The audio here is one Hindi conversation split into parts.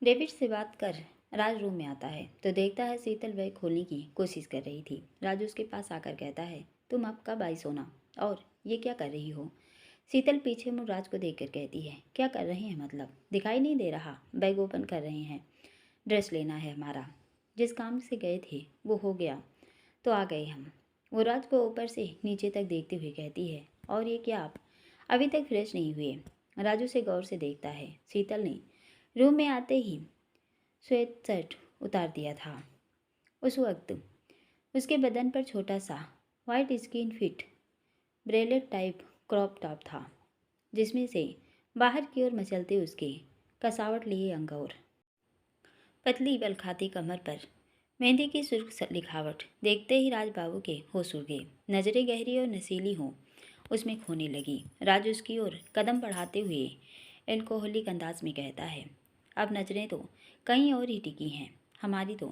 डेविड से बात कर राज रूम में आता है तो देखता है शीतल बैग खोलने की कोशिश कर रही थी। राज उसके पास आकर कहता है, तुम अब कब आई सोना, और ये क्या कर रही हो? शीतल पीछे मुड़ राज को देखकर कहती है, क्या कर रहे हैं मतलब? दिखाई नहीं दे रहा? बैग ओपन कर रहे हैं। ड्रेस लेना है हमारा। जिस काम से गए थे वो हो गया तो आ गए हम। वो राज को ऊपर से नीचे तक देखते हुए कहती है, और ये क्या आप अभी तक फ्रेश नहीं हुए? राजू से गौर से देखता है। शीतल ने रूम में आते ही श्वेत शर्ट उतार दिया था। उस वक्त उसके बदन पर छोटा सा white skin fit bralette type crop top था, जिसमें से बाहर की ओर मचलते उसके कसावट लिए अंग और पतली बल खाती कमर पर मेहंदी की सुर्ख लिखावट देखते ही राज बाबू के होश उड़ गए। नजरें गहरी और नशीली हों उसमें खोने लगी। राज उसकी ओर कदम बढ़ाते हुए एल्कोहलिक अंदाज में कहता है, अब नजरें तो कहीं और ही टिकी हैं, हमारी तो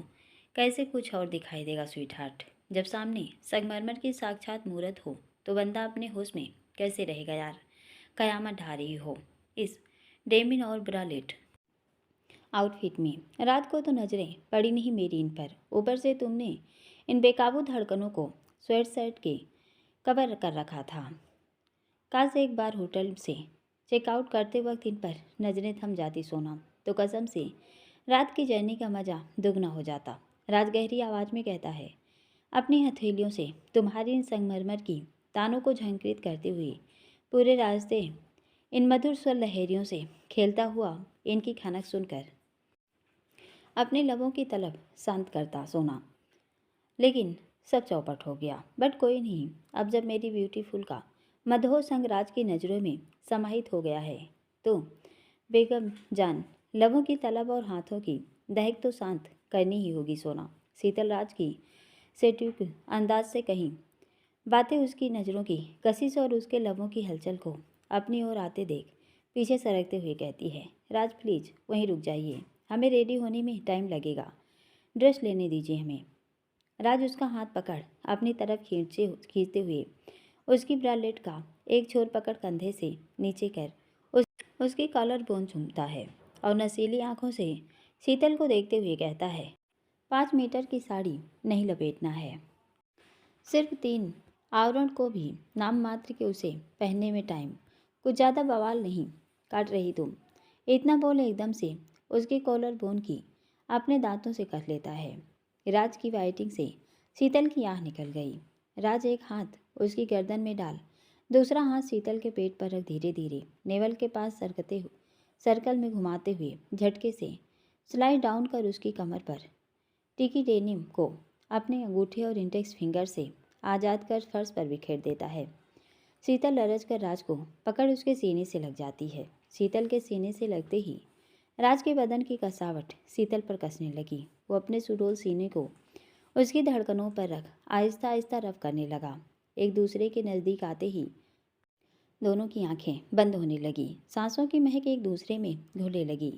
कैसे कुछ और दिखाई देगा स्वीट हार्ट। जब सामने संगमरमर की साक्षात मूरत हो तो बंदा अपने होश में कैसे रहेगा यार? कयामत ढा रही हो इस डेमिन और ब्रालेट आउटफिट में। रात को तो नजरें पड़ी नहीं मेरी इन पर, ऊपर से तुमने इन बेकाबू धड़कनों को स्वेट शर्ट के कवर कर रखा था। काश एक बार होटल से चेकआउट करते वक्त इन पर नजरें थम जाती सोना, तो कसम से रात की जर्नी का मज़ा दुगना हो जाता। राज गहरी आवाज़ में कहता है, अपनी हथेलियों से तुम्हारी इन संगमरमर की तानों को झंकृत करते हुए पूरे रास्ते इन मधुर स्वर लहरियों से खेलता हुआ इनकी खनक सुनकर अपने लबों की तलब शांत करता सोना। लेकिन सब चौपट हो गया। बट कोई नहीं, अब जब मेरी ब्यूटीफुल का मदहोश संग राज की नज़रों में समाहित हो गया है तो बेगम जान लबों की तलब और हाथों की दहक तो शांत करनी ही होगी सोना। शीतल राज की सेट्यूक अंदाज से कहीं बातें उसकी नज़रों की कशिश और उसके लबों की हलचल को अपनी ओर आते देख पीछे सरकते हुए कहती है, राज प्लीज़ वहीं रुक जाइए, हमें रेडी होने में टाइम लगेगा, ड्रेस लेने दीजिए हमें। राज उसका हाथ पकड़ अपनी तरफ खींचते हुए उसकी ब्रालेट का एक छोर पकड़ कंधे से नीचे कर उसकी कॉलर बोन चूमता है और नशीली आंखों से शीतल को देखते हुए कहता है, 5 मीटर की साड़ी नहीं लपेटना है, सिर्फ 3 आवरण को भी नाम मात्र के उसे पहनने में टाइम, कुछ ज़्यादा बवाल नहीं काट रही तुम। इतना बोल एकदम से उसकी कॉलर बोन की अपने दांतों से कस लेता है। राज की वाइटिंग से शीतल की आह निकल गई। राज एक हाथ उसकी गर्दन में डाल दूसरा हाथ शीतल के पेट पर रख धीरे धीरे नेवल के पास सर्कल में घुमाते हुए झटके से स्लाइड डाउन कर उसकी कमर पर टिकी डेनिम को अपने अंगूठे और इंडेक्स फिंगर से आज़ाद कर फर्श पर बिखेर देता है। शीतल लरज कर राज को पकड़ उसके सीने से लग जाती है। शीतल के सीने से लगते ही राज के बदन की कसावट शीतल पर कसने लगी। वो अपने सुडोल सीने को उसकी धड़कनों पर रख आहिस्ता आहिस्ता रफ करने लगा। एक दूसरे के नज़दीक आते ही दोनों की आंखें बंद होने लगी। सांसों की महक एक दूसरे में घुलने लगी।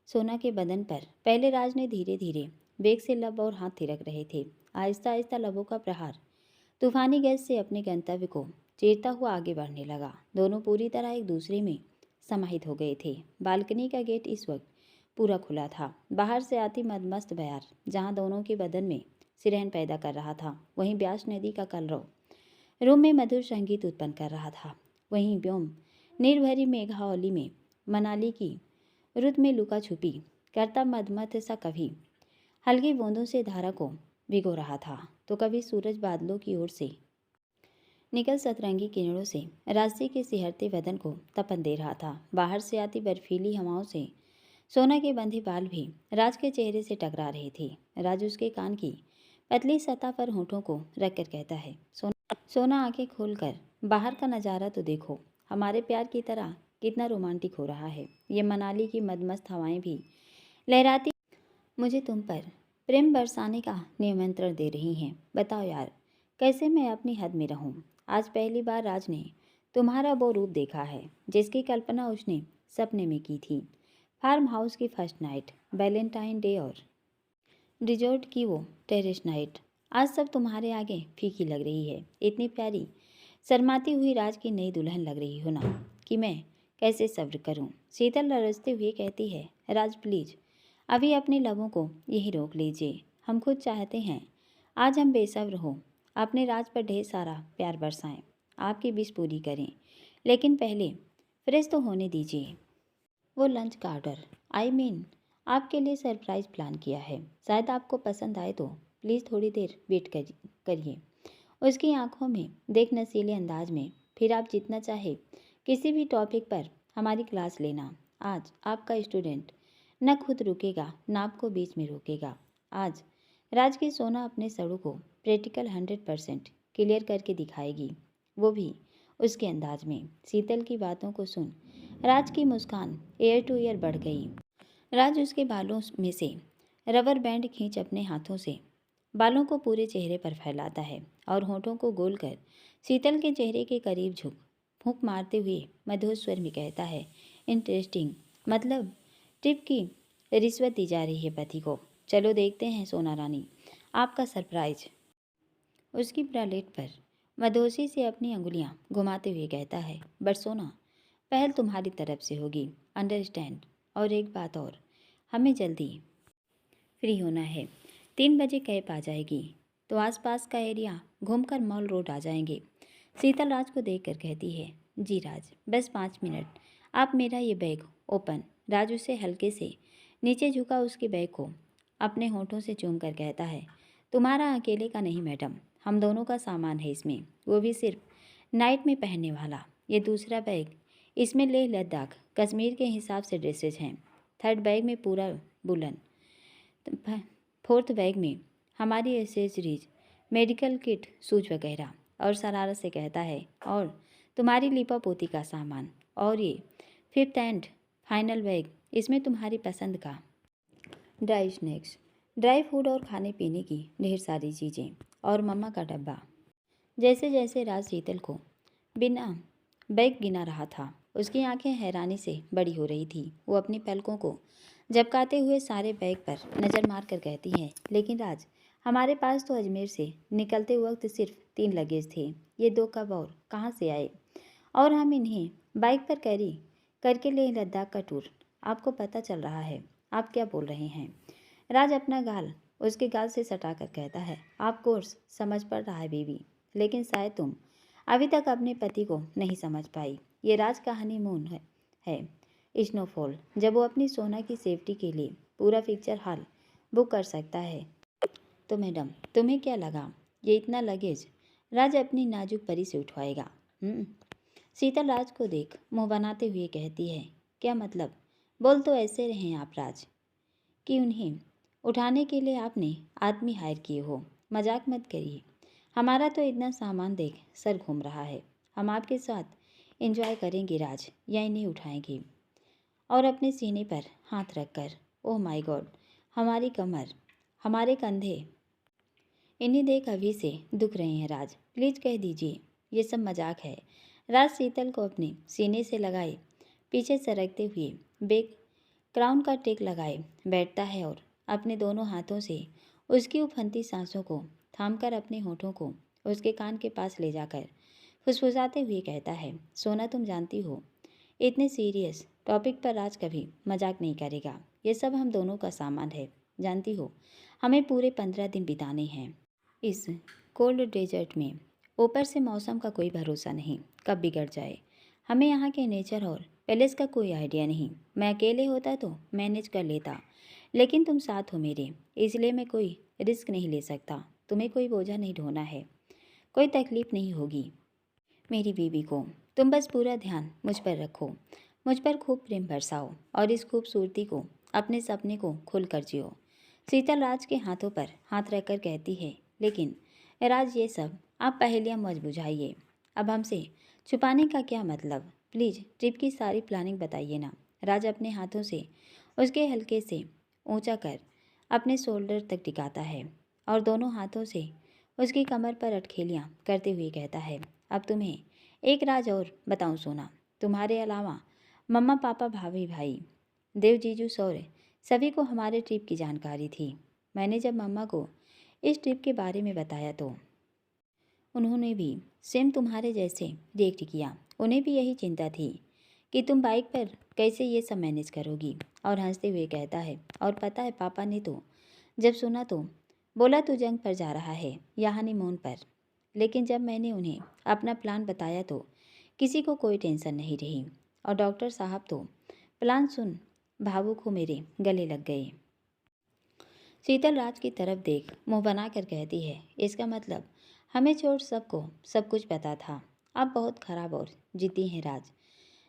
सोना के बदन पर पहले राज ने धीरे धीरे बेग से लब और हाथ थिरक रहे थे। आहिस्ता आहिस्ता लबों का प्रहार तूफानी गैस से अपने गंतव्य को चीरता हुआ आगे बढ़ने लगा। दोनों पूरी तरह एक दूसरे में समाहित हो गए थे। बालकनी का गेट इस वक्त पूरा खुला था। बाहर से आती मदमस्त बयार जहां दोनों के बदन में सिरहन पैदा कर रहा था, वहीं ब्यास नदी का कलरव रूम में मधुर संगीत उत्पन्न कर रहा था। वहीं व्योम निर्भरी मेघावली में मनाली की रुत में लुका छुपी करता मदमथ सा कभी हल्की बूंदों से धारा को भिगो रहा था तो कभी सूरज बादलों की ओर से निकल सतरंगी किरणों से रास्ते के सिहरते बदन को तपन दे रहा था। बाहर से आती बर्फीली हवाओं से सोना के बंधे बाल भी राज के चेहरे से टकरा रहे थे। राज उसके कान की पतली सतह पर होठों को रखकर कहता है, सोना आंखें खोलकर बाहर का नज़ारा तो देखो, हमारे प्यार की तरह कितना रोमांटिक हो रहा है। ये मनाली की मदमस्त हवाएं भी लहराती मुझे तुम पर प्रेम बरसाने का निमंत्रण दे रही हैं। बताओ यार, कैसे मैं अपनी हद में रहूं? आज पहली बार राज ने तुम्हारा वो रूप देखा है जिसकी कल्पना उसने सपने में की थी। फार्म हाउस की फर्स्ट नाइट, वैलेंटाइन डे और रिजॉर्ट की वो टेरेस नाइट आज सब तुम्हारे आगे फीकी लग रही है। इतनी प्यारी शर्माती हुई राज की नई दुल्हन लग रही हो ना कि मैं कैसे सब्र करूं। शीतल लरजते हुए कहती है, राज प्लीज अभी अपने लबों को यही रोक लीजिए। हम खुद चाहते हैं आज हम बेसब्र हो, अपने राज पर ढेर सारा प्यार बरसाएं, आपकी विश पूरी करें। लेकिन पहले फ्रेश तो होने दीजिए। वो लंच का ऑर्डर आपके लिए सरप्राइज प्लान किया है, शायद आपको पसंद आए तो प्लीज़ थोड़ी देर वेट करिए। उसकी आंखों में देख नशीले अंदाज में, फिर आप जितना चाहे किसी भी टॉपिक पर हमारी क्लास लेना। आज आपका स्टूडेंट न खुद रुकेगा न आपको बीच में रोकेगा। आज राज की सोना अपने सड़ों को प्रैक्टिकल 100% क्लियर करके दिखाएगी, वो भी उसके अंदाज में। शीतल की बातों को सुन राज की मुस्कान ईयर टू ईयर बढ़ गई। राज उसके बालों में से रबर बैंड खींच अपने हाथों से बालों को पूरे चेहरे पर फैलाता है और होठों को गोल कर शीतल के चेहरे के करीब झुक फूंक मारते हुए मधुर स्वर में कहता है, इंटरेस्टिंग, मतलब ट्रिप की रिश्वत दी जा रही है पति को। चलो देखते हैं सोना रानी, आपका सरप्राइज। उसकी ब्रालेट पर मधोसी से अपनी अंगुलियां घुमाते हुए कहता है, बट सोना, पहल तुम्हारी तरफ से होगी, अंडरस्टैंड। और एक बात और, हमें जल्दी फ्री होना है। 3 बजे कैब आ जाएगी तो आसपास का एरिया घूमकर मॉल रोड आ जाएंगे। शीतल राज को देखकर कहती है, जी राज, बस 5 मिनट। आप मेरा ये बैग ओपन। राज उसे हल्के से नीचे झुका उसके बैग को अपने होठों से चूम कर कहता है, तुम्हारा अकेले का नहीं मैडम, हम दोनों का सामान है इसमें, वो भी सिर्फ नाइट में पहनने वाला। ये दूसरा बैग, इसमें लेह लद्दाख कश्मीर के हिसाब से ड्रेसेज हैं। थर्ड बैग में पूरा बुलन। फोर्थ बैग में हमारी एसेसरीज, मेडिकल किट, सूज वगैरह। और शरारत से कहता है, और तुम्हारी लिपा पोती का सामान। और ये फिफ्थ एंड फाइनल बैग, इसमें तुम्हारी पसंद का ड्राई स्नैक्स, ड्राई फूड और खाने पीने की ढेर सारी चीज़ें, और मम्मा का डब्बा। जैसे जैसे राज शीतल को बिना बैग गिना रहा था, उसकी आंखें हैरानी से बड़ी हो रही थी। वो अपनी पलकों को झपकाते हुए सारे बैग पर नज़र मार कर कहती है, लेकिन राज, हमारे पास तो अजमेर से निकलते वक्त सिर्फ 3 लगेज थे। ये 2 कब और कहाँ से आए? और हम इन्हें बाइक पर कैरी करके ले लद्दाख का टूर। आपको पता चल रहा है आप क्या बोल रहे हैं? राज अपना गाल उसके गाल से सटा कर कहता है, आप कोर्स समझ पड़ रहा है बेबी, लेकिन शायद तुम अभी तक अपने पति को नहीं समझ पाई। ये राज का हनीमून है स्नोफॉल, जब वो अपनी सोना की सेफ्टी के लिए पूरा पिक्चर हॉल बुक कर सकता है। तो मैडम, तुम्हें क्या लगा ये इतना लगेज राज अपनी नाजुक परी से उठवाएगा? शीतल राज को देख मुंह बनाते हुए कहती है, क्या मतलब? बोल तो ऐसे रहें आप राज, कि उन्हें उठाने के लिए आपने आदमी हायर किए हो। मजाक मत करिए, हमारा तो इतना सामान देख सर घूम रहा है। हम आपके साथ एंजॉय करेंगे राज, या इन्हें उठाएंगे और अपने सीने पर हाथ रखकर, ओह माय गॉड, हमारी कमर, हमारे कंधे, इन्हें देख अभी से दुख रहे हैं राज, प्लीज़ कह दीजिए ये सब मजाक है। राज शीतल को अपने सीने से लगाए पीछे सरकते हुए बेग क्राउन का टेक लगाए बैठता है और अपने दोनों हाथों से उसकी उफनती सांसों को थामकर अपने होठों को उसके कान के पास ले जाकर फुसफुसाते हुए कहता है, सोना, तुम जानती हो इतने सीरियस टॉपिक पर राज कभी मजाक नहीं करेगा। ये सब हम दोनों का सामान है, जानती हो, हमें पूरे 15 दिन बिताने हैं इस कोल्ड डेजर्ट में। ऊपर से मौसम का कोई भरोसा नहीं, कब बिगड़ जाए। हमें यहाँ के नेचर और पैलेस का कोई आइडिया नहीं। मैं अकेले होता तो मैनेज कर लेता, लेकिन तुम साथ हो मेरे, इसलिए मैं कोई रिस्क नहीं ले सकता। तुम्हें कोई बोझा नहीं ढोना है, कोई तकलीफ नहीं होगी मेरी बीवी को। तुम बस पूरा ध्यान मुझ पर रखो, मुझ पर खूब प्रेम बरसाओ और इस खूबसूरती को, अपने सपने को खुल कर जियो। शीतल राज के हाथों पर हाथ रखकर कहती है, लेकिन राज, ये सब आप पहेलियाँ मत बुझाइए। अब हमसे छुपाने का क्या मतलब? प्लीज़ ट्रिप की सारी प्लानिंग बताइए ना। राज अपने हाथों से उसके हल्के से ऊंचा कर अपने शोल्डर तक टिकाता है और दोनों हाथों से उसकी कमर पर अटखेलियाँ करते हुए कहता है, अब तुम्हें एक राज और बताऊं सोना, तुम्हारे अलावा मम्मा, पापा, भाभी, भाई, देव, जीजू, सौर्य, सभी को हमारे ट्रिप की जानकारी थी। मैंने जब मम्मा को इस ट्रिप के बारे में बताया तो उन्होंने भी सेम तुम्हारे जैसे रिएक्ट किया। उन्हें भी यही चिंता थी कि तुम बाइक पर कैसे ये सब मैनेज करोगी? और हंसते हुए कहता है, और पता है पापा ने तो जब सुना तो बोला तू जंग पर जा रहा है या हनीमून पर। लेकिन जब मैंने उन्हें अपना प्लान बताया तो किसी को कोई टेंशन नहीं रही। और डॉक्टर साहब तो प्लान सुन भावुक हो मेरे गले लग गए। शीतल राज की तरफ देख मुंह बनाकर कहती है, इसका मतलब हमें छोड़ सबको सब कुछ पता था। आप बहुत खराब और जिद्दी हैं राज।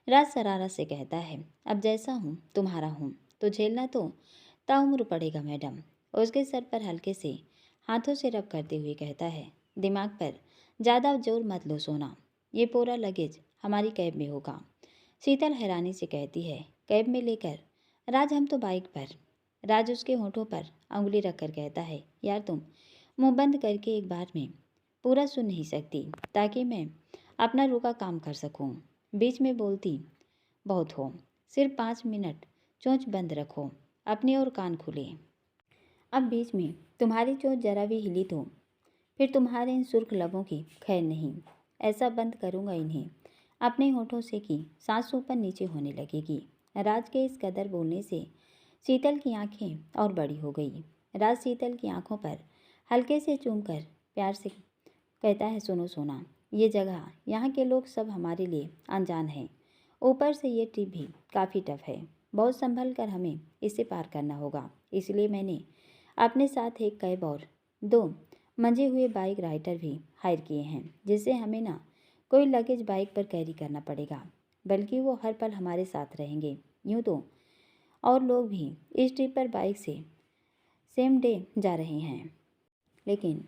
राज शरारत से कहता है, अब जैसा हूँ तुम्हारा हूँ तो झेलना तो ताउम्र पड़ेगा मैडम। उसके सर पर हल्के से हाथों से रब करते हुए कहता है, दिमाग पर ज़्यादा जोर मत लो सोना, ये पूरा लगेज हमारी कैब में होगा। शीतल हैरानी से कहती है, कैब में लेकर? राज हम तो बाइक पर। राज उसके होठों पर उंगली रखकर कहता है, यार तुम मुंह बंद करके एक बार में पूरा सुन नहीं सकती ताकि मैं अपना रुका काम कर सकूं। बीच में बोलती बहुत हो। सिर्फ 5 मिनट चोंच बंद रखो अपनी और कान खुले। अब बीच में तुम्हारी चोंच जरा भी हिली तो फिर तुम्हारे इन सुर्ख लबों की खैर नहीं। ऐसा बंद करूँगा इन्हें अपने होठों से कि सांस ऊपर नीचे होने लगेगी। राज के इस कदर बोलने से शीतल की आंखें और बड़ी हो गई। राज शीतल की आंखों पर हल्के से चूमकर प्यार से कहता है, सुनो सोना, ये जगह यहाँ के लोग सब हमारे लिए अनजान हैं। ऊपर से ये ट्रिप भी काफ़ी टफ है। बहुत संभल कर हमें इसे पार करना होगा। इसलिए मैंने अपने साथ एक कैब और 2 मंजे हुए बाइक राइडर भी हायर किए हैं, जिससे हमें ना कोई लगेज बाइक पर कैरी करना पड़ेगा, बल्कि वो हर पल हमारे साथ रहेंगे। यूँ तो और लोग भी इस ट्रिप पर बाइक से सेम डे जा रहे हैं, लेकिन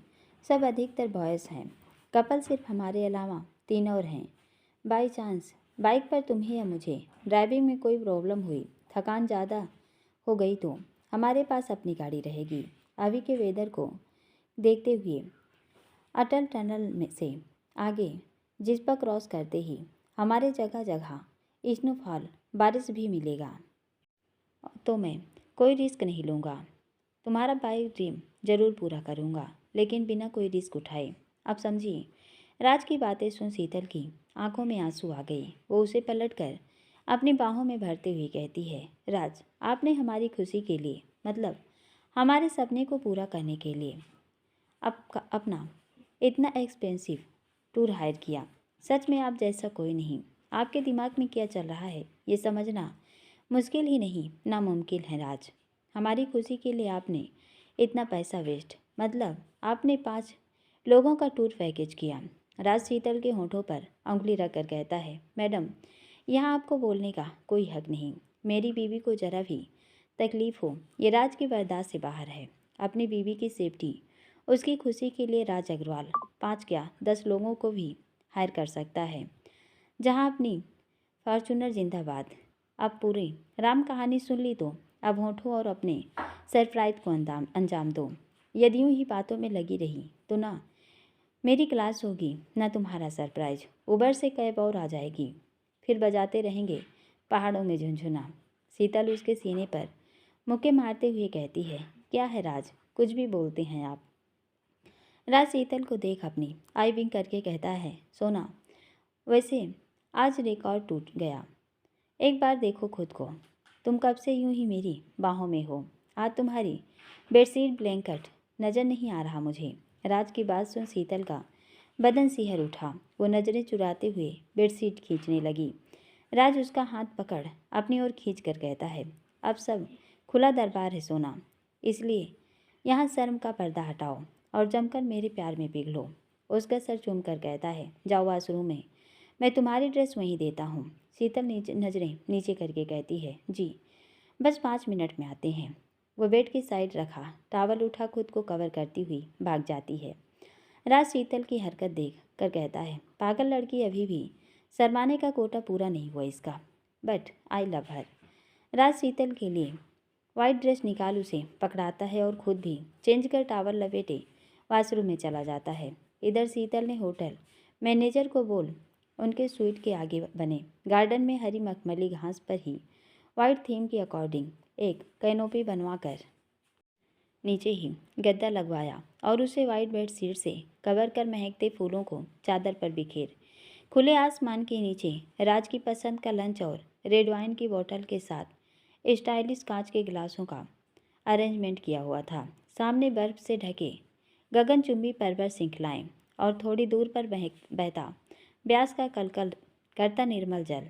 सब अधिकतर बॉयज़ हैं। कपल सिर्फ हमारे अलावा 3 और हैं। बाई चांस बाइक पर तुम्हें या मुझे ड्राइविंग में कोई प्रॉब्लम हुई, थकान ज़्यादा हो गई तो हमारे पास अपनी गाड़ी रहेगी। अभी के वेदर को देखते हुए अटल टनल में से आगे जिस्पा क्रॉस करते ही हमारे जगह जगह स्नोफॉल बारिश भी मिलेगा, तो मैं कोई रिस्क नहीं लूँगा। तुम्हारा बाइक ड्रीम ज़रूर पूरा करूँगा, लेकिन बिना कोई रिस्क उठाए। अब समझिए। राज की बातें सुन शीतल की आंखों में आंसू आ गए। वो उसे पलटकर अपनी बाहों में भरते हुए कहती है, राज आपने हमारी खुशी के लिए, मतलब हमारे सपने को पूरा करने के लिए अपना इतना एक्सपेंसिव टूर हायर किया। सच में आप जैसा कोई नहीं। आपके दिमाग में क्या चल रहा है ये समझना मुश्किल ही नहीं नामुमकिन है राज। हमारी खुशी के लिए आपने इतना पैसा वेस्ट, मतलब आपने 5 लोगों का टूर पैकेज किया। राज शीतल के होठों पर उंगली रखकर कहता है, मैडम यहाँ आपको बोलने का कोई हक नहीं। मेरी बीवी को जरा भी तकलीफ हो ये राज की बर्दाश्त से बाहर है। अपनी बीवी की सेफ्टी, उसकी खुशी के लिए राज अग्रवाल 5 क्या 10 लोगों को भी हायर कर सकता है। जहाँ अपनी फॉर्चूनर जिंदाबाद। अब पूरी राम कहानी सुन ली तो अब होठों और अपने सरप्राइज को अंजाम दो। यदि यूँ ही बातों में लगी रही तो ना मेरी क्लास होगी ना तुम्हारा सरप्राइज। उबर से कैब और आ जाएगी, फिर बजाते रहेंगे पहाड़ों में झुनझुना। शीतल उसके सीने पर मुक्के मारते हुए कहती है, क्या है राज, कुछ भी बोलते हैं आप। राज शीतल को देख अपनी आई विंक करके कहता है, सोना वैसे आज रिकॉर्ड टूट गया। एक बार देखो खुद को, तुम कब से यूं ही मेरी बाहों में हो। आज तुम्हारी बेडशीट ब्लैंकेट नज़र नहीं आ रहा मुझे। राज की बात सुन शीतल का बदन सिहर उठा। वो नज़रें चुराते हुए बेडशीट खींचने लगी। राज उसका हाथ पकड़ अपनी ओर खींच कर कहता है, अब सब खुला दरबार है सोना, इसलिए यहाँ शर्म का पर्दा हटाओ और जमकर मेरे प्यार में पिघलो। उसका सर चूमकर कहता है, जाओ वॉशरूम में, मैं तुम्हारी ड्रेस वहीं देता हूँ। शीतल नजरें नीचे करके कहती है, जी बस 5 मिनट में आते हैं। वो बेड की साइड रखा टॉवल उठा खुद को कवर करती हुई भाग जाती है। राज शीतल की हरकत देख कर कहता है, पागल लड़की, अभी भी शर्माने का कोटा पूरा नहीं हुआ इसका, बट आई लव हर। राज शीतल के लिए वाइट ड्रेस निकाल उसे पकड़ाता है और खुद भी चेंज कर टॉवल लपेटे वॉशरूम में चला जाता है। इधर शीतल ने होटल मैनेजर को बोल उनके स्वीट के आगे बने गार्डन में हरी मखमली घास पर ही वाइट थीम के अकॉर्डिंग एक कैनोपी बनवाकर नीचे ही गद्दा लगवाया और उसे वाइट बेडशीट से कवर कर महकते फूलों को चादर पर बिखेर खुले आसमान के नीचे राज की पसंद का लंच और रेड वाइन की बोतल के साथ स्टाइलिश कांच के गिलासों का अरेंजमेंट किया हुआ था। सामने बर्फ से ढके गगनचुंबी पर्वत श्रृंखलाएं और थोड़ी दूर पर बहता ब्यास का कलकल करता निर्मल जल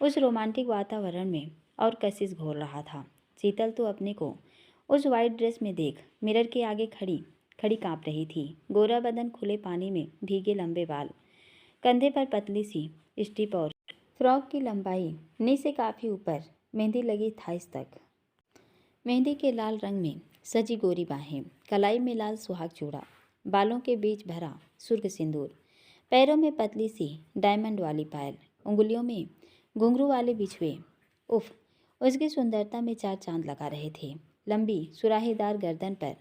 उस रोमांटिक वातावरण में और कशिश घोल रहा था। शीतल तो अपने को उस वाइट ड्रेस में देख मिरर के आगे खड़ी खड़ी कांप रही थी। गोरा बदन, खुले पानी में भीगे लंबे बाल, कंधे पर पतली सी स्ट्रिप और फ्रॉक की लंबाई नी से काफ़ी ऊपर मेहंदी लगी थाइस तक। मेहंदी के लाल रंग में सजी गोरी बाहें, कलाई में लाल सुहाग चूड़ा, बालों के बीच भरा सुर्ख सिंदूर, पैरों में पतली सी डायमंड वाली पायल, उंगलियों में घुंघरू वाले बिछुए। उफ, उसकी सुंदरता में चार चांद लगा रहे थे। लंबी सुराहीदार गर्दन पर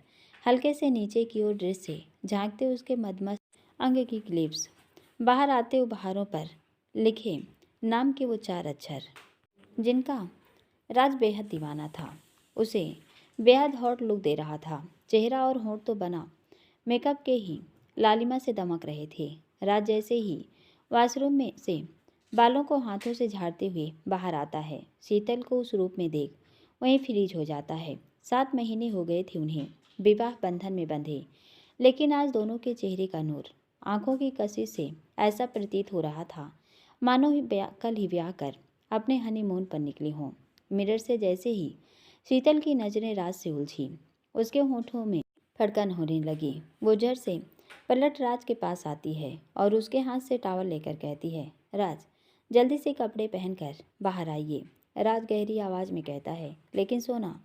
हल्के से नीचे की ओर ड्रेस से झांकते उसके मदमस्त अंग की क्लिप्स, बाहर आते उपहारों पर लिखे नाम के वो चार अक्षर जिनका राज बेहद दीवाना था, उसे बेहद हॉट लुक दे रहा था। चेहरा और होंठ तो बना मेकअप के ही लालिमा से दमक रहे थे। राज जैसे ही वॉशरूम में से बालों को हाथों से झाड़ते हुए बाहर आता है, शीतल को उस रूप में देख वहीं फ्रीज हो जाता है। 7 महीने हो गए थे उन्हें विवाह बंधन में बंधे, लेकिन आज दोनों के चेहरे का नूर, आंखों की कशिश से ऐसा प्रतीत हो रहा था मानो कल ही ब्याह कर अपने हनीमून पर निकली हों। मिरर से जैसे ही शीतल की नज़रें राज से उलझी, उसके होठों में फड़कन होने लगी। वो झट से पलट राज के पास आती है और उसके हाथ से टॉवल लेकर कहती है, राज जल्दी से कपड़े पहनकर बाहर आइए। राज गहरी आवाज़ में कहता है, लेकिन सोना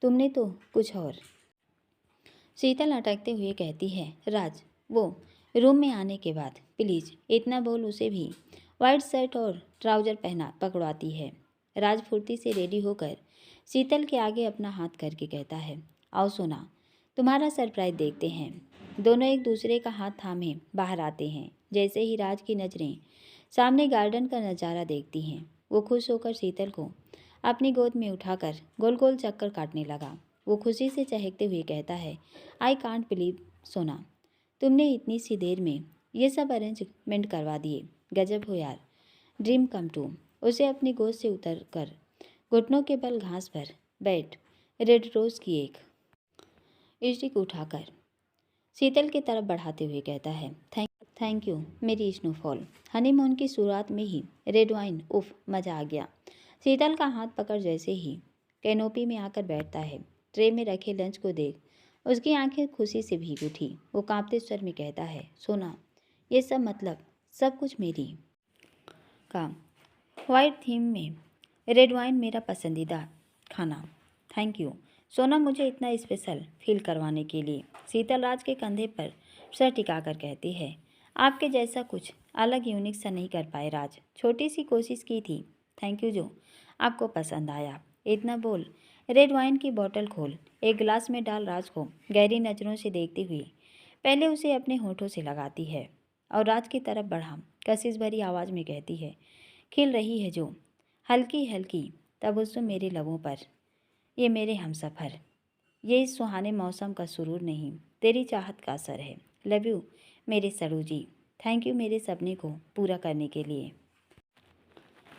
तुमने तो कुछ और। शीतल अटकते हुए कहती है, राज वो रूम में आने के बाद प्लीज़ इतना बोल उसे भी वाइट शर्ट और ट्राउज़र पहना पकड़वाती है। राज फुर्ती से रेडी होकर शीतल के आगे अपना हाथ करके कहता है, आओ सोना तुम्हारा सरप्राइज देखते हैं। दोनों एक दूसरे का हाथ थामे बाहर आते हैं। जैसे ही राज की नज़रें सामने गार्डन का नज़ारा देखती हैं, वो खुश होकर शीतल को अपनी गोद में उठाकर गोल गोल चक्कर काटने लगा। वो खुशी से चहकते हुए कहता है, आई कांट बिलीव सोना, तुमने इतनी सी देर में ये सब अरेंजमेंट करवा दिए। गजब हो यार, ड्रीम कम ट्रू। उसे अपनी गोद से उतर कर घुटनों के बल घास पर बैठ रेड रोज़ की एक स्टिक उठाकर शीतल की तरफ बढ़ाते हुए कहता है, थैंक यू मेरी स्नोफॉल। हनीमून की शुरुआत में ही रेड वाइन, उफ मज़ा आ गया। शीतल का हाथ पकड़ जैसे ही कैनोपी में आकर बैठता है, ट्रे में रखे लंच को देख उसकी आंखें खुशी से भीग उठी। वो कांपते स्वर में कहता है, सोना ये सब मतलब सब कुछ मेरी का वाइट थीम में रेड वाइन मेरा पसंदीदा खाना। थैंक यू सोना मुझे इतना स्पेशल फील करवाने के लिए। शीतल राज के कंधे पर सर टिकाकर कहती है, आपके जैसा कुछ अलग यूनिक सा नहीं कर पाए राज, छोटी सी कोशिश की थी। थैंक यू जो आपको पसंद आया। इतना बोल रेड वाइन की बोतल खोल एक गिलास में डाल राज को गहरी नज़रों से देखती हुई पहले उसे अपने होठों से लगाती है और राज की तरफ बढ़ा कशिश भरी आवाज़ में कहती है, खिल रही है जो हल्की हल्की तबस्सुम मेरे लबों पर, ये मेरे हमसफ़र, ये इस सुहाने मौसम का सुरूर नहीं तेरी चाहत का असर है। लव यू मेरे सरू जी, थैंक यू मेरे सपने को पूरा करने के लिए।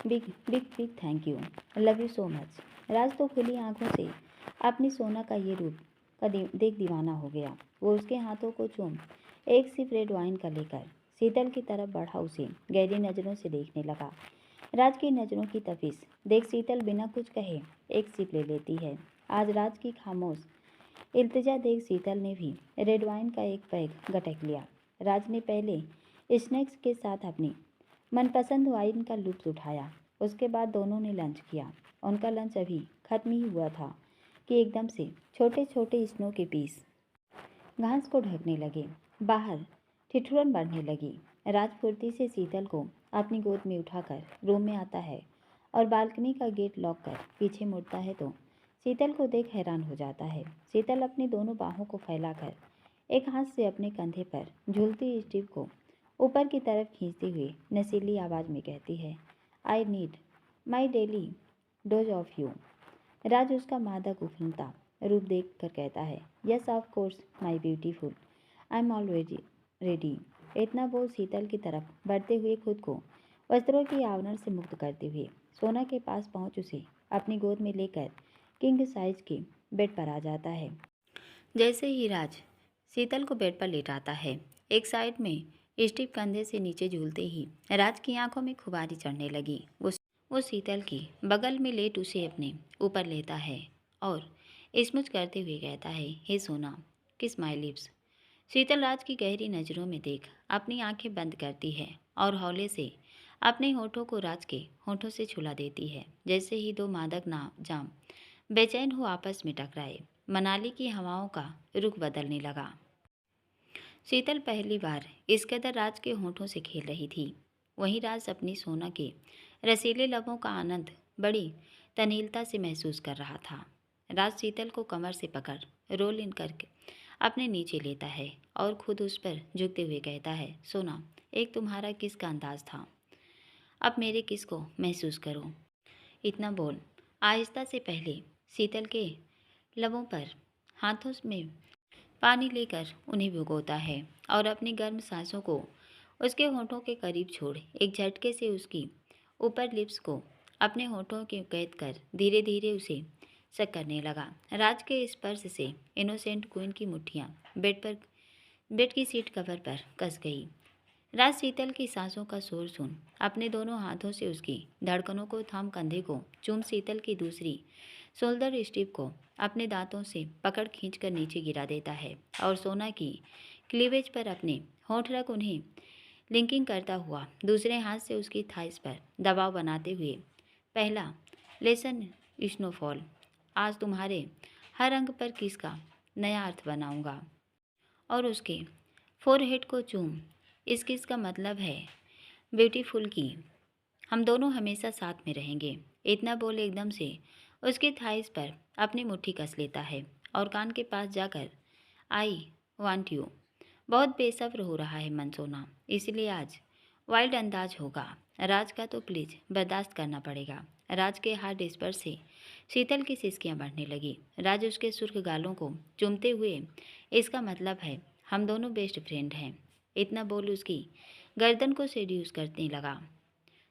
Big big big thank you, love you so much. Raj तो खुली आंखों से अपनी सोना का ये रूप का देख दीवाना हो गया। वो उसके हाथों को चूम एक सिप रेड वाइन का लेकर शीतल की तरफ बढ़ा उसे गहरी नज़रों से देखने लगा। राज की नज़रों की तफीस देख शीतल बिना कुछ कहे एक सिप ले लेती है। आज राज की खामोश इल्तिजा देख शीतल ने भी रेड वाइन का एक पैग गटक लिया। राज ने पहले स्नैक्स के साथ अपनी मनपसंद वाइन का लुत्फ उठाया। उसके बाद दोनों ने लंच किया। उनका लंच अभी खत्म ही हुआ था कि एकदम से छोटे छोटे स्नो के पीस घास को ढकने लगे। बाहर ठिठुरन बढ़ने लगी। राज फुर्ती से शीतल को अपनी गोद में उठाकर रूम में आता है और बालकनी का गेट लॉक कर पीछे मुड़ता है तो शीतल को देख हैरान हो जाता है। शीतल अपनी दोनों बाहों को फैलाकर एक हाथ से अपने कंधे पर झूलती स्टिप को ऊपर की तरफ खींचते हुए नशीली आवाज़ में कहती है, I need my daily dose of you. Raj उसका मादक उफनता रूप देख कर कहता है, yes of course my beautiful, I am already ready. इतना बोल शीतल की तरफ बढ़ते हुए खुद को वस्त्रों की आवरण से मुक्त करते हुए सोना के पास पहुंच उसे अपनी गोद में लेकर किंग साइज के बेड पर आ जाता है। जैसे ही राज शीतल को बेड पर लेटाता है, एक साइड में स्टीव कंधे से नीचे झूलते ही राज की आंखों में खुबारी चढ़ने लगी। वो शीतल की बगल में लेट उसे अपने ऊपर लेता है और स्मुच करते हुए कहता है, हे सोना, किस माय लिप्स। शीतल राज की गहरी नज़रों में देख अपनी आंखें बंद करती है और हौले से अपने होठों को राज के होठों से छुला देती है। जैसे ही दो मादक ना जाम बेचैन हो आपस में टकराए, मनाली की हवाओं का रुख बदलने लगा। शीतल पहली बार इस कदर राज के होठों से खेल रही थी। वहीं राज अपनी सोना के रसीले लबों का आनंद बड़ी तनीलता से महसूस कर रहा था। राज शीतल को कमर से पकड़ रोल इन करके अपने नीचे लेता है और खुद उस पर झुकते हुए कहता है, सोना, एक तुम्हारा किस का अंदाज था, अब मेरे किस को महसूस करो। इतना बोल आहिस्ता से पहले शीतल के लबों पर हाथों में पानी लेकर उन्हें भिगोता है और अपनी गर्म सांसों को उसके होठों के करीब छोड़ एक झटके से उसकी ऊपर लिप्स को अपने होठों के कैद कर धीरे धीरे उसे सक करने लगा। राज के स्पर्श से इनोसेंट क्वीन की मुट्ठियाँ बेड की सीट कवर पर कस गई। राज शीतल की सांसों का शोर सुन अपने दोनों हाथों से उसकी धड़कनों को थाम कंधे को चूम शीतल की दूसरी शोल्डर स्टिप को अपने दांतों से पकड़ खींचकर नीचे गिरा देता है और सोना की क्लीवेज पर अपने होंठ रख उन्हें लिंकिंग करता हुआ दूसरे हाथ से उसकी थाइस पर दबाव बनाते हुए, पहला लेसन स्नोफॉल, आज तुम्हारे हर अंग पर किसका नया अर्थ बनाऊंगा। और उसके फोरहेड को चूम, इस किस का मतलब है ब्यूटीफुल की हम दोनों हमेशा साथ में रहेंगे। इतना बोल एकदम से उसके थाइस पर अपनी मुट्ठी कस लेता है और कान के पास जाकर आई वांट यू, बहुत बेसब्र हो रहा है मन सोना, इसलिए आज वाइल्ड अंदाज होगा। राज का तो प्लीज बर्दाश्त करना पड़ेगा। राज के हार्ड स्पर्श से शीतल की सिसकियां बढ़ने लगी। राज उसके सुर्ख गालों को चूमते हुए, इसका मतलब है हम दोनों बेस्ट फ्रेंड हैं, इतना बोल उसकी गर्दन को सेड्यूस करने लगा।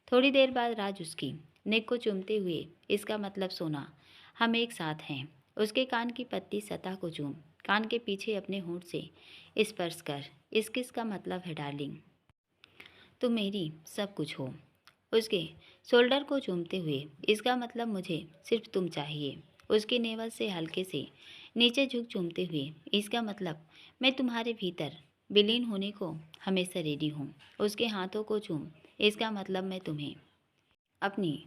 थोड़ी देर बाद राज उसकी नेक को चूमते हुए, इसका मतलब सोना, हम एक साथ हैं, उसके कान की पत्ती सतह को चूम कान के पीछे अपने होंठ से स्पर्श कर, इस किस का मतलब है डार्लिंग, तुम मेरी सब कुछ हो। उसके शोल्डर को चूमते हुए, इसका मतलब मुझे सिर्फ तुम चाहिए। उसके नेवल से हल्के से नीचे झुक चूमते हुए, इसका मतलब मैं तुम्हारे भीतर विलीन होने को हमेशा रेडी हूँ। उसके हाथों को चूम, इसका मतलब मैं तुम्हें अपनी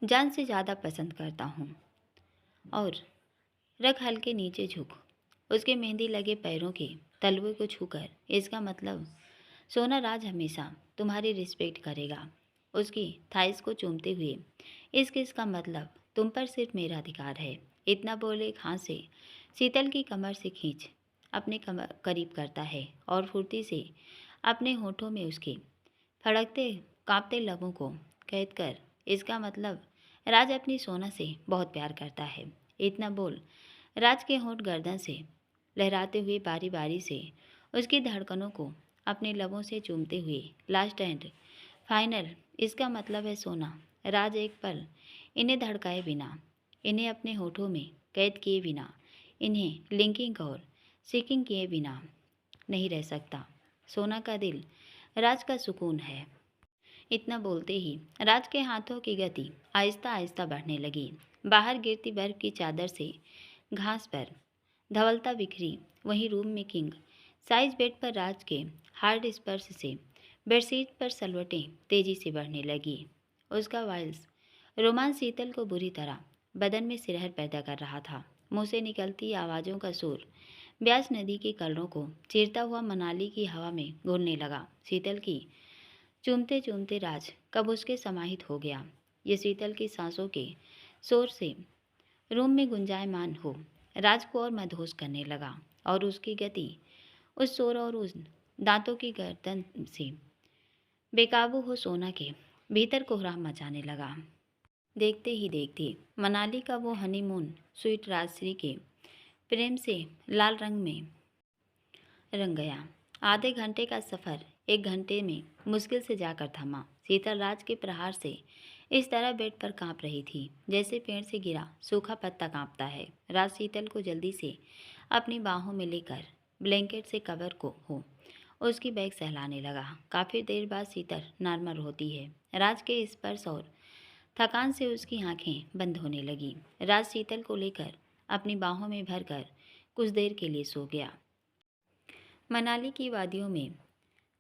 जान से ज़्यादा पसंद करता हूँ। और रख हल्के नीचे झुक उसके मेहंदी लगे पैरों के तलवे को छूकर, इसका मतलब सोना, राज हमेशा तुम्हारी रिस्पेक्ट करेगा। उसकी थाइस को चूमते हुए, इस किस का मतलब तुम पर सिर्फ मेरा अधिकार है। इतना बोले एक हाथ से शीतल की कमर से खींच अपने कमर करीब करता है और फुर्ती से अपने होठों में उसके फड़कते कांपते लबों को कैद कर, इसका मतलब राज अपनी सोना से बहुत प्यार करता है। इतना बोल राज के होंठ गर्दन से लहराते हुए बारी बारी से उसकी धड़कनों को अपने लबों से चूमते हुए, लास्ट एंड फाइनल, इसका मतलब है सोना, राज एक पल इन्हें धड़काए बिना, इन्हें अपने होठों में कैद किए बिना, इन्हें लिंकिंग और सीकिंग किए बिना नहीं रह सकता। सोना का दिल राज का सुकून है। इतना बोलते ही राज के हाथों की गति आहिस्ता आहिस्ता बढ़ने लगी। बाहर गिरती बर्फ की चादर से घास पर धवलता बिखरी, वहीं रूम में किंग साइज बेड पर राज के हार्ड स्पर्श से बेडशीट पर सलवटें तेजी से बढ़ने लगी। उसका वाइल्स रोमांस शीतल को बुरी तरह बदन में सिरहर पैदा कर रहा था। मुंह से निकलती आवाज़ों का शोर ब्यास नदी की कलरों को चीरता हुआ मनाली की हवा में घुलने लगा। शीतल की चूमते चूमते राज कब उसके समाहित हो गया। ये शीतल की सांसों के शोर से रूम में गुंजायमान हो राज को और मदहोश करने लगा और उसकी गति उस शोर और उस दांतों की गर्दन से बेकाबू हो सोना के भीतर कोहराम मचाने लगा। देखते ही देखते मनाली का वो हनीमून स्वीट राजश्री के प्रेम से लाल रंग में रंग गया। आधे घंटे का सफ़र 1 घंटे में मुश्किल से जाकर थमा। शीतल राज के प्रहार से इस तरह बेड पर कांप रही थी जैसे पेड़ से गिरा सूखा पत्ता कांपता है। राज शीतल को जल्दी से अपनी बाहों में लेकर ब्लैंकेट से कवर को हो उसकी बैग सहलाने लगा। काफ़ी देर बाद शीतल नॉर्मल होती है। राज के स्पर्श और थकान से उसकी आंखें बंद होने लगी। राज शीतल को लेकर अपनी बाहों में भरकर कुछ देर के लिए सो गया। मनाली की वादियों में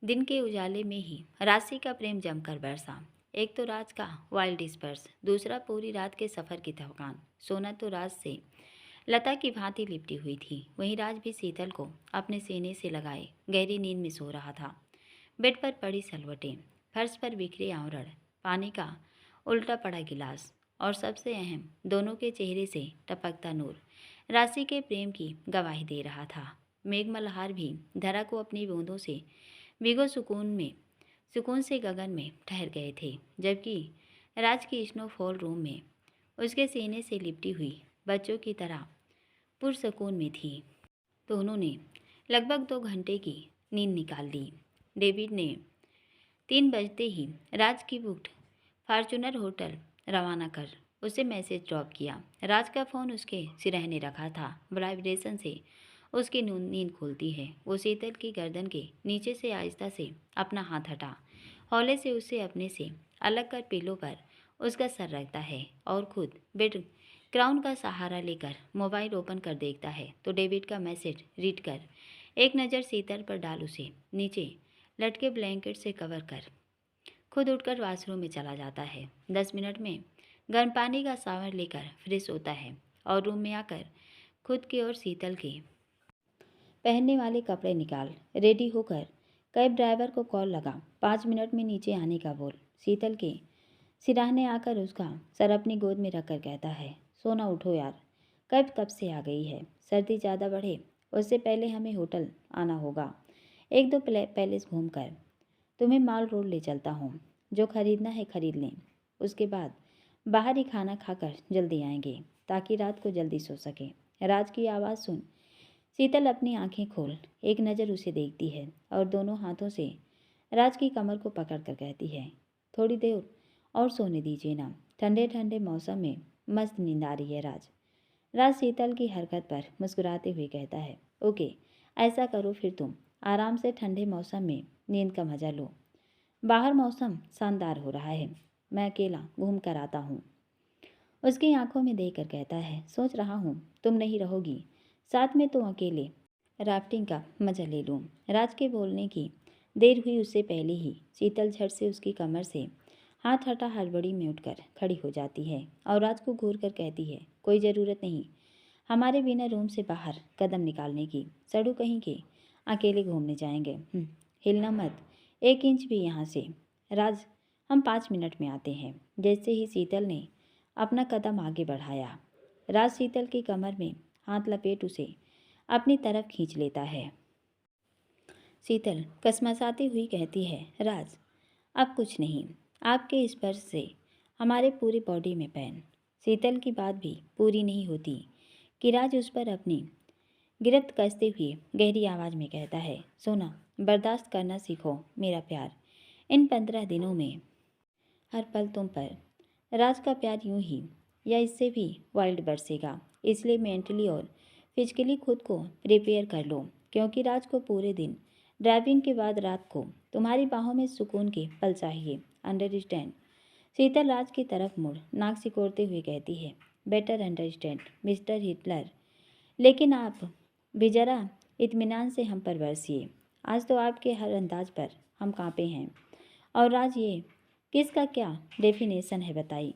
दिन के उजाले में ही राशि का प्रेम जमकर बरसा। एक तो राज का वाइल्ड स्पर्श, दूसरा पूरी रात के सफ़र की थकान। सोना तो राज से लता की भांति लिपटी हुई थी, वहीं राज भी शीतल को अपने सीने से लगाए गहरी नींद में सो रहा था। बेड पर पड़ी सलवटें, फर्श पर बिखरे आवरण, पानी का उल्टा पड़ा गिलास और सबसे अहम दोनों के चेहरे से टपकता नूर राशि के प्रेम की गवाही दे रहा था। मेघमल्हार भी धरा को अपनी बूंदों से भिगो सुकून से गगन में ठहर गए थे, जबकि राज की स्नोफॉल रूम में उसके सीने से लिपटी हुई बच्चों की तरह पुरसकून में थी। तो उन्होंने लगभग 2 घंटे की नींद निकाल ली। डेविड ने 3 बजते ही राज की बुक्ड फॉर्चूनर होटल रवाना कर उसे मैसेज ड्रॉप किया। राज का फ़ोन उसके सिरहने रखा था। वाइब्रेशन से उसकी नींद खुलती है। वो शीतल की गर्दन के नीचे से आहिस्ता से अपना हाथ हटा हौले से उसे अपने से अलग कर पिलो पर उसका सर रखता है और खुद बेड क्राउन का सहारा लेकर मोबाइल ओपन कर देखता है तो डेविड का मैसेज रीड कर एक नज़र शीतल पर डाल उसे नीचे लटके ब्लैंकेट से कवर कर खुद उठकर वॉशरूम में चला जाता है। 10 मिनट में गर्म पानी का शावर लेकर फ्रेश होता है और रूम में आकर खुद की और शीतल के पहनने वाले कपड़े निकाल रेडी होकर कैब ड्राइवर को कॉल लगा। 5 मिनट में नीचे आने का बोल। शीतल के सिराहने आकर उसका सर अपनी गोद में रखकर कहता है, सोना उठो यार, कैब कब से आ गई है। सर्दी ज़्यादा बढ़े उससे पहले हमें होटल आना होगा। 1-2 पैलेस घूमकर तुम्हें माल रोड ले चलता हूँ। जो खरीदना है खरीद लें, उसके बाद बाहर ही खाना खाकर जल्दी आएंगे ताकि रात को जल्दी सो सके। राज की आवाज़ सुन शीतल अपनी आंखें खोल एक नज़र उसे देखती है और दोनों हाथों से राज की कमर को पकड़कर कहती है, थोड़ी देर और सोने दीजिए ना, ठंडे ठंडे मौसम में मस्त नींद आ रही है। राज शीतल की हरकत पर मुस्कुराते हुए कहता है, ओके, ऐसा करो फिर तुम आराम से ठंडे मौसम में नींद का मज़ा लो। बाहर मौसम शानदार हो रहा है, मैं अकेला घूम कर आता हूँ। उसकी आंखों में देखकर कहता है, सोच रहा हूँ तुम नहीं रहोगी साथ में तो अकेले राफ्टिंग का मज़ा ले लूँ। राज के बोलने की देर हुई उससे पहले ही शीतल झट से उसकी कमर से हाथ हटा हड़बड़ी में उठकर खड़ी हो जाती है और राज को घूर कर कहती है, कोई ज़रूरत नहीं हमारे बिना रूम से बाहर कदम निकालने की। सड़ू कहीं के अकेले घूमने जाएंगे। हिलना मत 1 इंच भी यहाँ से। राज, हम 5 मिनट में आते हैं। जैसे ही शीतल ने अपना कदम आगे बढ़ाया, राज शीतल की कमर में हाथ लपेट उसे अपनी तरफ खींच लेता है। शीतल कसमसाती हुई कहती है, राज अब कुछ नहीं, आपके स्पर्श से हमारे पूरी बॉडी में पेन। शीतल की बात भी पूरी नहीं होती कि राज उस पर अपनी गिरफ्त कसते हुए गहरी आवाज़ में कहता है, सोना बर्दाश्त करना सीखो मेरा प्यार। इन 15 दिनों में हर पल तुम पर राज का प्यार यूं ही या इससे भी वाइल्ड बरसेगा। इसलिए मेंटली और फिजिकली खुद को प्रिपेयर कर लो, क्योंकि राज को पूरे दिन ड्राइविंग के बाद रात को तुम्हारी बाहों में सुकून के पल चाहिए। अंडरस्टैंड। शीतल राज की तरफ मुड़ नाक सिकोड़ते हुए कहती है, बेटर अंडरस्टैंड मिस्टर हिटलर, लेकिन आप भी ज़रा इत्मीनान से हम पर बरसिए। आज तो आपके हर अंदाज पर हम कांपे हैं। और राज, ये किसका क्या डेफिनेशन है बताई।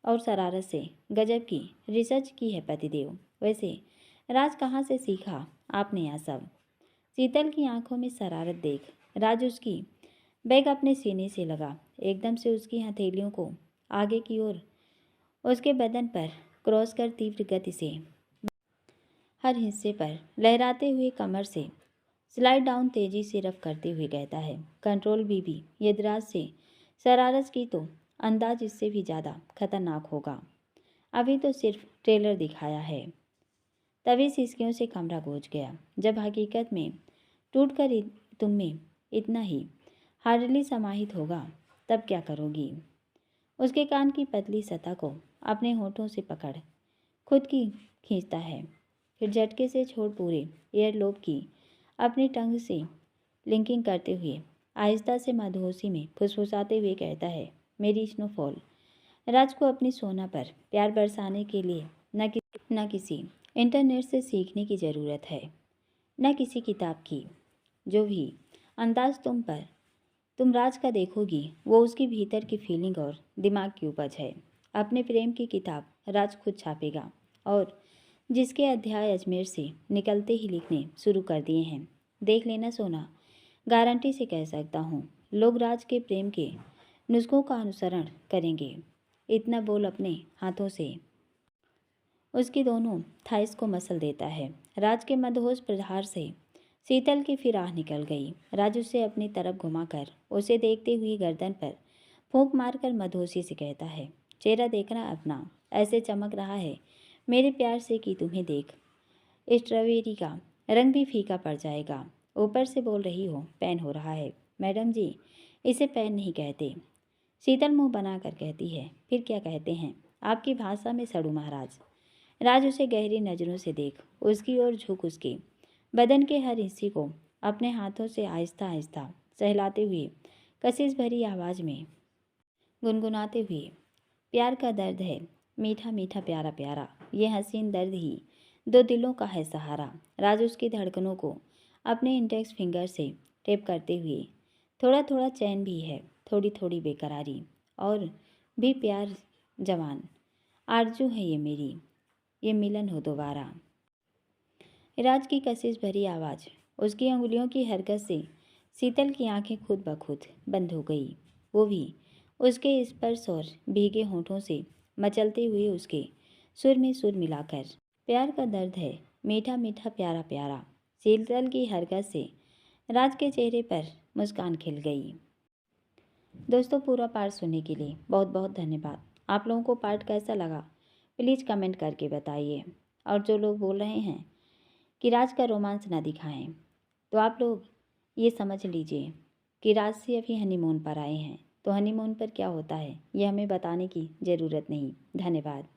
और शरारत से गजब की रिसर्च की है पतिदेव। वैसे राज कहाँ से सीखा आपने यह सब। शीतल की आंखों में शरारत देख राज उसकी बैग अपने सीने से लगा। एकदम से उसकी हथेलियों को आगे की ओर उसके बदन पर क्रॉस कर तीव्र गति से हर हिस्से पर लहराते हुए कमर से स्लाइड डाउन तेजी से रफ करते हुए कहता है, कंट्रोल बीबी, यदि राज से शरारत की तो अंदाज इससे भी ज़्यादा खतरनाक होगा। अभी तो सिर्फ ट्रेलर दिखाया है। तभी सिसकियों से कमरा गूंज गया। जब हकीकत में टूटकर तुम में इतना ही हार्डली समाहित होगा तब क्या करोगी। उसके कान की पतली सतह को अपने होठों से पकड़ खुद की खींचता है, फिर झटके से छोड़ पूरे ईयरलोब की अपनी टंग से लिंकिंग करते हुए आहिस्ता से मधोसी में फुसफुसाते हुए कहता है, मेरी स्नोफॉल। राज को अपनी सोना पर प्यार बरसाने के लिए न किसी इंटरनेट से सीखने की ज़रूरत है, न किसी किताब की। जो भी अंदाज तुम राज का देखोगी वो उसके भीतर की फीलिंग और दिमाग की उपज है। अपने प्रेम की किताब राज खुद छापेगा और जिसके अध्याय अजमेर से निकलते ही लिखने शुरू कर दिए हैं। देख लेना सोना, गारंटी से कह सकता हूँ लोग राज के प्रेम के नुस्खों का अनुसरण करेंगे। इतना बोल अपने हाथों से उसकी दोनों थाइस को मसल देता है। राज के मदहोश प्रहार से शीतल की फिर आह निकल गई। राज उसे अपनी तरफ घुमाकर उसे देखते हुए गर्दन पर फूंक मारकर मधोसी से कहता है, चेहरा देखना अपना, ऐसे चमक रहा है मेरे प्यार से कि तुम्हें देख स्ट्रॉबेरी का रंग भी फीका पड़ जाएगा। ऊपर से बोल रही हो पैन हो रहा है। मैडम जी, इसे पैन नहीं कहते। शीतल मुंह बनाकर कहती है, फिर क्या कहते हैं? आपकी भाषा में सड़ू महाराज। राज उसे गहरी नज़रों से देख उसकी ओर झुक उसके बदन के हर हिस्से को अपने हाथों से आहिस्ता आहिस्ता सहलाते हुए कशिश भरी आवाज़ में गुनगुनाते हुए, प्यार का दर्द है मीठा मीठा प्यारा प्यारा, ये हसीन दर्द ही दो दिलों का है सहारा। राज उसकी धड़कनों को अपने इंडेक्स फिंगर से टेप करते हुए, थोड़ा थोड़ा चैन भी है, थोड़ी थोड़ी बेकरारी और भी प्यार जवान आरजू है ये मेरी, ये मिलन हो दोबारा। राज की कशिश भरी आवाज़, उसकी अंगुलियों की हरकत से शीतल की आंखें खुद ब खुद बंद हो गई। वो भी उसके स्पर्श और भीगे होठों से मचलते हुए उसके सुर में सुर मिलाकर, प्यार का दर्द है मीठा मीठा प्यारा प्यारा। शीतल की हरकत से राज के चेहरे पर मुस्कान खिल गई। दोस्तों, पूरा पार्ट सुनने के लिए बहुत बहुत धन्यवाद। आप लोगों को पार्ट कैसा लगा प्लीज़ कमेंट करके बताइए। और जो लोग बोल रहे हैं कि राज का रोमांस ना दिखाएं, तो आप लोग ये समझ लीजिए कि राज से अभी हनीमून पर आए हैं, तो हनीमून पर क्या होता है ये हमें बताने की ज़रूरत नहीं। धन्यवाद।